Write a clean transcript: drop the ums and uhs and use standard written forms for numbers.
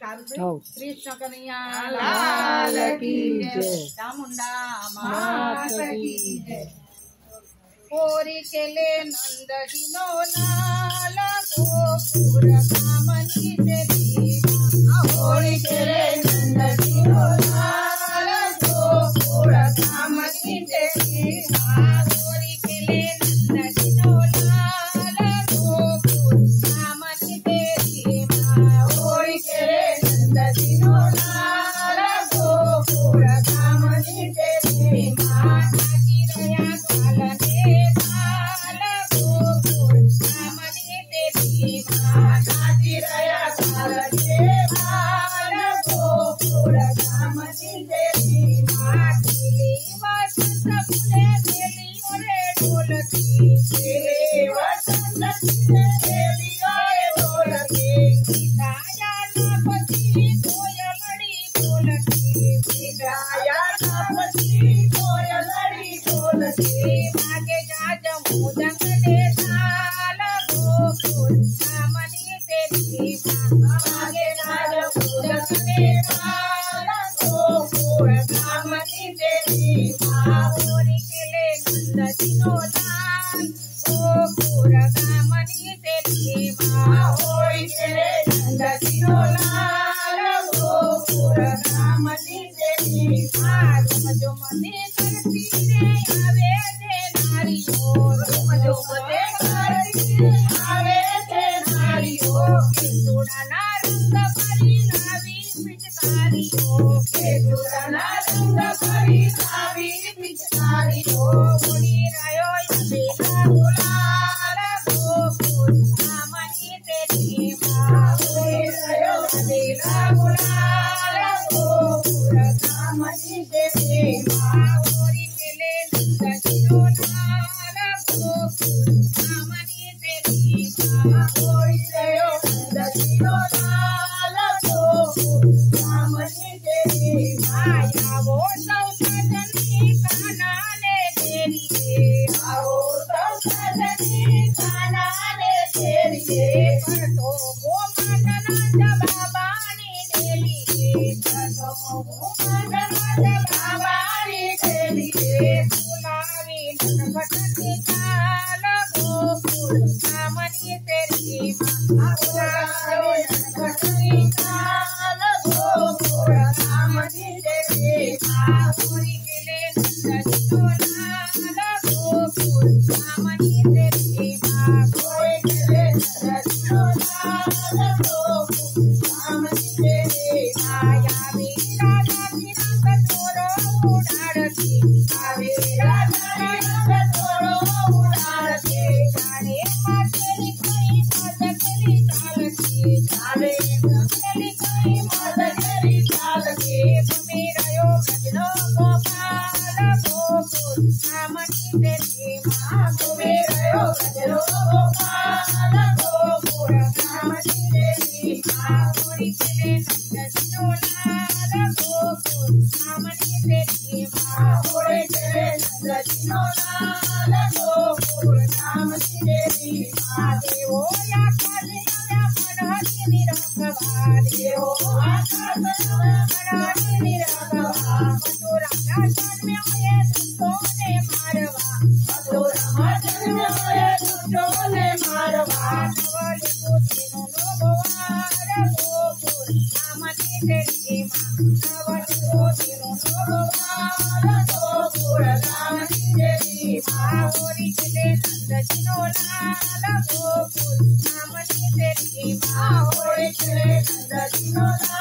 कृष्ण कन्हैया लाल की जय। चामुंडा मात की जय। कोरी केले नंद दिनो लाल गोकुर कामनी तेरी होरी केले नंद दिनो लाल गोकुर कामनी तेरी होरी केले नंद दिनो लाल गोकुर कामनी तेरी होरी केले नंद दिनो लाल गोकुर कामनी तेरी नाची रया कालने Holy